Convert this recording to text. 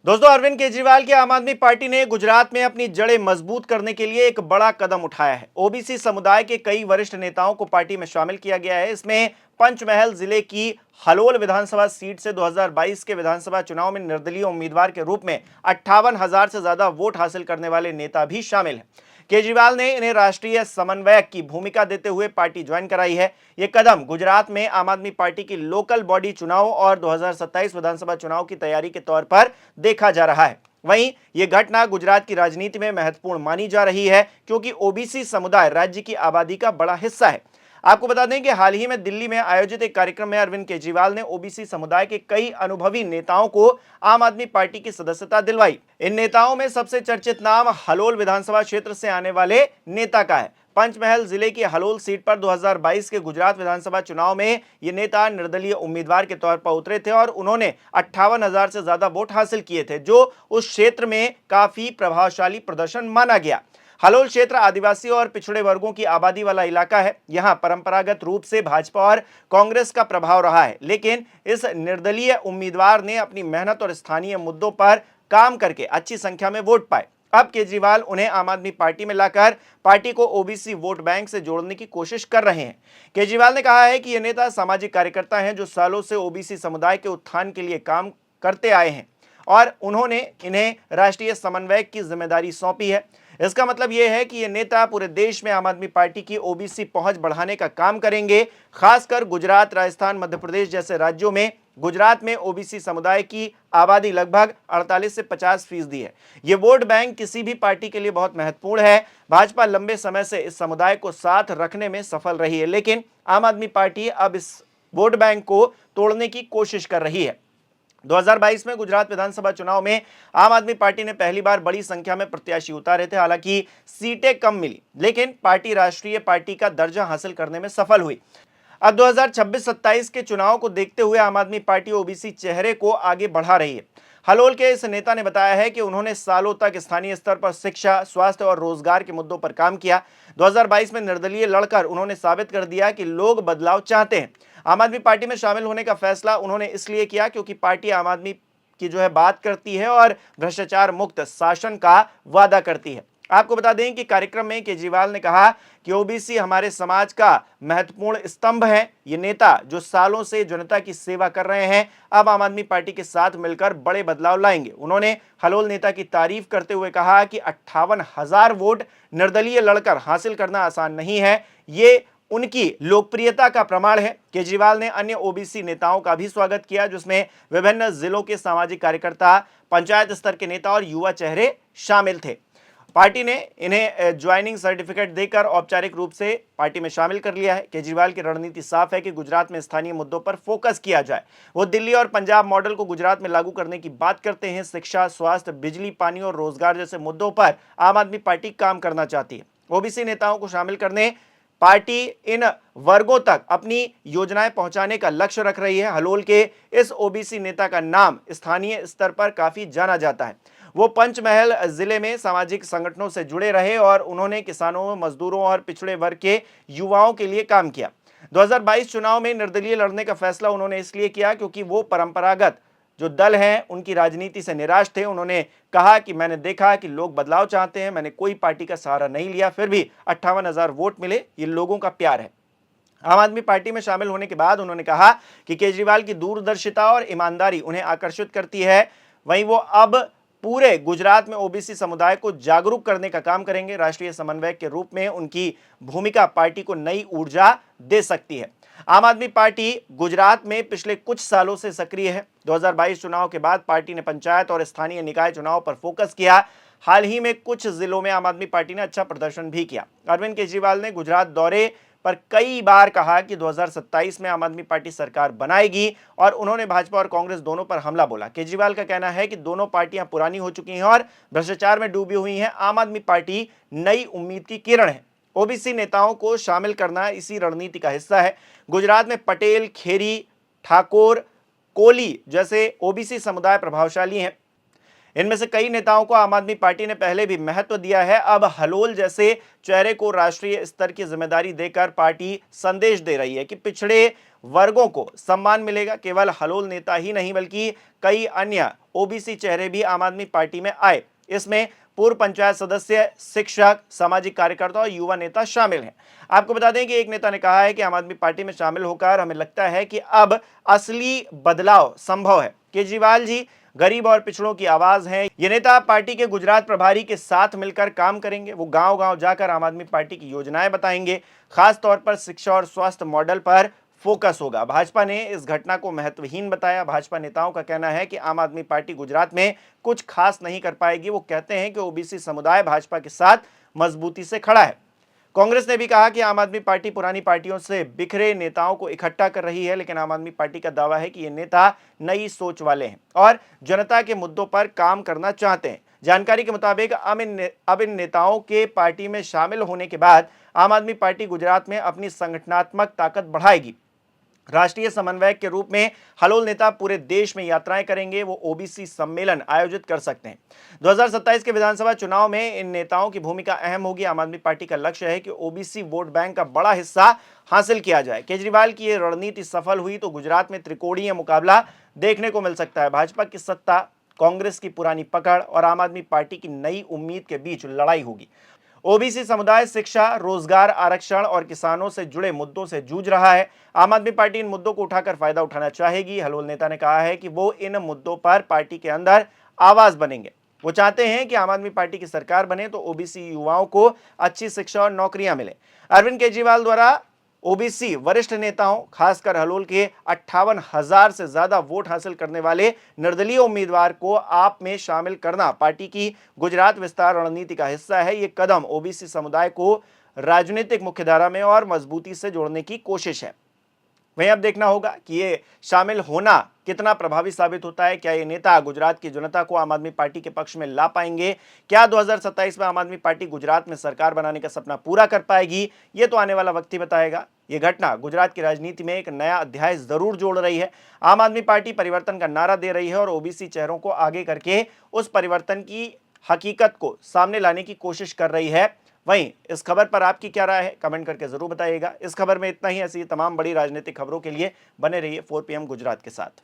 दोस्तों, अरविंद केजरीवाल की आम आदमी पार्टी ने गुजरात में अपनी जड़ें मजबूत करने के लिए एक बड़ा कदम उठाया है। ओबीसी समुदाय के कई वरिष्ठ नेताओं को पार्टी में शामिल किया गया है। इसमें पंचमहल जिले की हलोल विधानसभा सीट से 2022 के विधानसभा चुनाव में निर्दलीय उम्मीदवार के रूप में 58,000 से ज्यादा वोट हासिल करने वाले नेता भी शामिल हैं। केजरीवाल ने इन्हें राष्ट्रीय समन्वयक की भूमिका देते हुए पार्टी ज्वाइन कराई है। यह कदम गुजरात में आम आदमी पार्टी की लोकल बॉडी चुनाव और 2027 विधानसभा चुनाव की तैयारी के तौर पर देखा जा रहा है। वहीं यह घटना गुजरात की राजनीति में महत्वपूर्ण मानी जा रही है, क्योंकि ओबीसी समुदाय राज्य की आबादी का बड़ा हिस्सा है। आपको बता दें कि हाल ही में दिल्ली में आयोजित एक कार्यक्रम में अरविंद केजरीवाल ने ओबीसी समुदाय के कई अनुभवी नेताओं को आम आदमी पार्टी की सदस्यता दिलवाई। इन नेताओं में सबसे चर्चित नाम हलोल विधानसभा क्षेत्र से आने वाले नेता का है। पंचमहल जिले की हलोल सीट पर 2022 के गुजरात विधानसभा चुनाव में ये नेता निर्दलीय उम्मीदवार के तौर पर उतरे थे और उन्होंने 58,000 से ज्यादा वोट हासिल किए थे, जो उस क्षेत्र में काफी प्रभावशाली प्रदर्शन माना गया। हलोल क्षेत्र आदिवासी और पिछड़े वर्गों की आबादी वाला इलाका है। यहां परंपरागत रूप से भाजपा और कांग्रेस का प्रभाव रहा है, लेकिन इस निर्दलीय उम्मीदवार ने अपनी मेहनत और स्थानीय मुद्दों पर काम करके अच्छी संख्या में वोट पाए। अब केजरीवाल उन्हें आम आदमी पार्टी में लाकर पार्टी को ओबीसी वोट बैंक से जोड़ने की कोशिश कर रहे हैं। केजरीवाल ने कहा है कि ये नेता सामाजिक कार्यकर्ता हैं जो सालों से ओबीसी समुदाय के उत्थान के लिए काम करते आए हैं और उन्होंने इन्हें राष्ट्रीय समन्वयक की जिम्मेदारी सौंपी है। इसका मतलब यह है कि ये नेता पूरे देश में आम आदमी पार्टी की ओबीसी पहुंच बढ़ाने का काम करेंगे। खासकर गुजरात, राजस्थान, मध्य प्रदेश जैसे राज्यों में। गुजरात में ओबीसी समुदाय की आबादी लगभग 48 से 50% है। ये वोट बैंक किसी भी पार्टी के लिए बहुत महत्वपूर्ण है। भाजपा लंबे समय से इस समुदाय को साथ रखने में सफल रही है, लेकिन आम आदमी पार्टी अब इस वोट बैंक को तोड़ने की कोशिश कर रही है। 2022 में गुजरात विधानसभा चुनाव में आम आदमी पार्टी ने पहली बार बड़ी संख्या में प्रत्याशी उतारे थे। हालांकि सीटें कम मिली, लेकिन पार्टी राष्ट्रीय पार्टी का दर्जा हासिल करने में सफल हुई। अब 2026-27 के चुनाव को देखते हुए आम आदमी पार्टी ओबीसी चेहरे को आगे बढ़ा रही है। हलोल के इस नेता ने बताया है कि उन्होंने सालों तक स्थानीय स्तर पर शिक्षा, स्वास्थ्य और रोजगार के मुद्दों पर काम किया। 2022 में निर्दलीय लड़कर उन्होंने साबित कर दिया कि लोग बदलाव चाहते हैं। आम आदमी पार्टी में शामिल होने का फैसला उन्होंने इसलिए किया क्योंकि पार्टी आम आदमी की बात करती है और भ्रष्टाचार मुक्त शासन का वादा करती है। आपको बता दें कि कार्यक्रम में केजरीवाल ने कहा कि ओबीसी हमारे समाज का महत्वपूर्ण स्तंभ है। ये नेता जो सालों से जनता की सेवा कर रहे हैं, अब आम आदमी पार्टी के साथ मिलकर बड़े बदलाव लाएंगे। उन्होंने हलोल नेता की तारीफ करते हुए कहा कि 58,000 वोट निर्दलीय लड़कर हासिल करना आसान नहीं है। ये उनकी लोकप्रियता का प्रमाण है। केजरीवाल ने अन्य ओबीसी नेताओं का भी स्वागत किया, जिसमें विभिन्न जिलों के सामाजिक कार्यकर्ता, पंचायत स्तर के नेता और युवा चेहरे शामिल थे। पार्टी ने इन्हें ज्वाइनिंग सर्टिफिकेट देकर औपचारिक रूप से पार्टी में शामिल कर लिया है। केजरीवाल की रणनीति साफ है कि गुजरात में स्थानीय मुद्दों पर फोकस किया जाए। वो दिल्ली और पंजाब मॉडल को गुजरात में लागू करने की बात करते हैं। शिक्षा, स्वास्थ्य, बिजली, पानी और रोजगार जैसे मुद्दों पर आम आदमी पार्टी काम करना चाहती है। ओबीसी नेताओं को शामिल करने पार्टी इन वर्गों तक अपनी योजनाएं पहुंचाने का लक्ष्य रख रही है। हलोल के इस ओबीसी नेता का नाम स्थानीय स्तर पर काफी जाना जाता है। वो पंचमहल जिले में सामाजिक संगठनों से जुड़े रहे और उन्होंने किसानों, मजदूरों और पिछड़े वर्ग के युवाओं के लिए काम किया। 2022 चुनाव में निर्दलीय लड़ने का फैसला उन्होंने इसलिए किया क्योंकि वो परंपरागत जो दल हैं उनकी राजनीति से निराश थे। उन्होंने कहा कि मैंने देखा कि लोग बदलाव चाहते हैं, मैंने कोई पार्टी का सहारा नहीं लिया, फिर भी 58,000 वोट मिले। ये लोगों का प्यार है। आम आदमी पार्टी में शामिल होने के बाद उन्होंने कहा कि केजरीवाल की दूरदर्शिता और ईमानदारी उन्हें आकर्षित करती है। वहीं वो अब पूरे गुजरात में ओबीसी समुदाय को जागरूक करने का काम करेंगे। राष्ट्रीय समन्वयक के रूप में उनकी भूमिका पार्टी को नई ऊर्जा दे सकती है। आम आदमी पार्टी गुजरात में पिछले कुछ सालों से सक्रिय है। 2022 चुनाव के बाद पार्टी ने पंचायत और स्थानीय निकाय चुनाव पर फोकस किया। हाल ही में कुछ जिलों में आम आदमी पार्टी ने अच्छा प्रदर्शन भी किया। अरविंद केजरीवाल ने गुजरात दौरे पर कई बार कहा कि 2027 में आम आदमी पार्टी सरकार बनाएगी और उन्होंने भाजपा और कांग्रेस दोनों पर हमला बोला। केजरीवाल का कहना है कि दोनों पार्टियां पुरानी हो चुकी हैं और भ्रष्टाचार में डूबी हुई हैं। आम आदमी पार्टी नई उम्मीद की किरण है। ओबीसी नेताओं को शामिल करना इसी रणनीति का हिस्सा है। गुजरात में पटेल, खेरी, ठाकोर, कोली जैसे ओबीसी समुदाय प्रभावशाली हैं। इनमें से कई नेताओं को आम आदमी पार्टी ने पहले भी महत्व दिया है। अब हलोल जैसे चेहरे को राष्ट्रीय स्तर की जिम्मेदारी देकर पार्टी संदेश दे रही है कि पिछड़े वर्गों को सम्मान मिलेगा। केवल हलोल नेता ही नहीं बल्कि कई अन्य ओबीसी चेहरे भी आम आदमी पार्टी में आए। इसमें पूर्व पंचायत सदस्य, शिक्षक, सामाजिक कार्यकर्ता और युवा नेता शामिल हैं। आपको बता दें कि एक नेता ने कहा है कि आम आदमी पार्टी में शामिल होकर हमें लगता है कि अब असली बदलाव संभव है। केजरीवाल जी गरीब और पिछड़ों की आवाज हैं। ये नेता पार्टी के गुजरात प्रभारी के साथ मिलकर काम करेंगे। वो गांव-गांव जाकर आम आदमी पार्टी की योजनाएं बताएंगे। खास तौर पर शिक्षा और स्वास्थ्य मॉडल पर फोकस होगा। भाजपा ने इस घटना को महत्वहीन बताया। भाजपा नेताओं का कहना है कि आम आदमी पार्टी गुजरात में कुछ खास नहीं कर पाएगी। वो कहते हैं कि ओबीसी समुदाय भाजपा के साथ मजबूती से खड़ा है। कांग्रेस ने भी कहा कि आम आदमी पार्टी पुरानी पार्टियों से बिखरे नेताओं को इकट्ठा कर रही है, लेकिन आम आदमी पार्टी का दावा है कि ये नेता नई सोच वाले हैं और जनता के मुद्दों पर काम करना चाहते हैं। जानकारी के मुताबिक अब इन नेताओं के पार्टी में शामिल होने के बाद आम आदमी पार्टी गुजरात में अपनी संगठनात्मक ताकत बढ़ाएगी। राष्ट्रीय समन्वयक के रूप में हलोल नेता पूरे देश में यात्राएं करेंगे। वो ओबीसी सम्मेलन आयोजित कर सकते हैं। 2027 के विधानसभा चुनाव में इन नेताओं की भूमिका अहम होगी। आम आदमी पार्टी का लक्ष्य है कि ओबीसी वोट बैंक का बड़ा हिस्सा हासिल किया जाए। केजरीवाल की ये रणनीति सफल हुई तो गुजरात में त्रिकोणीय मुकाबला देखने को मिल सकता है। भाजपा की सत्ता, कांग्रेस की पुरानी पकड़ और आम आदमी पार्टी की नई उम्मीद के बीच लड़ाई होगी। ओबीसी समुदाय शिक्षा, रोजगार, आरक्षण और किसानों से जुड़े मुद्दों से जूझ रहा है। आम आदमी पार्टी इन मुद्दों को उठाकर फायदा उठाना चाहेगी। हलोल नेता ने कहा है कि वो इन मुद्दों पर पार्टी के अंदर आवाज बनेंगे। वो चाहते हैं कि आम आदमी पार्टी की सरकार बने तो ओबीसी युवाओं को अच्छी शिक्षा और नौकरियां मिले। अरविंद केजरीवाल द्वारा ओबीसी वरिष्ठ नेताओं, खासकर हलोल के 58,000 से ज्यादा वोट हासिल करने वाले निर्दलीय उम्मीदवार को आप में शामिल करना पार्टी की गुजरात विस्तार रणनीति का हिस्सा है। ये कदम ओबीसी समुदाय को राजनीतिक मुख्यधारा में और मजबूती से जोड़ने की कोशिश है। वहीं अब देखना होगा कि ये शामिल होना कितना प्रभावी साबित होता है। क्या ये नेता गुजरात की जनता को आम आदमी पार्टी के पक्ष में ला पाएंगे? क्या 2027 में आम आदमी पार्टी गुजरात में सरकार बनाने का सपना पूरा कर पाएगी? ये तो आने वाला वक्त ही बताएगा। ये घटना गुजरात की राजनीति में एक नया अध्याय जरूर जोड़ रही है। आम आदमी पार्टी परिवर्तन का नारा दे रही है और ओबीसी चेहरों को आगे करके उस परिवर्तन की हकीकत को सामने लाने की कोशिश कर रही है। वहीं इस खबर पर आपकी क्या राय है, कमेंट करके जरूर बताइएगा। इस खबर में इतना ही। ऐसी तमाम बड़ी राजनीतिक खबरों के लिए बने रहिए 4 PM गुजरात के साथ।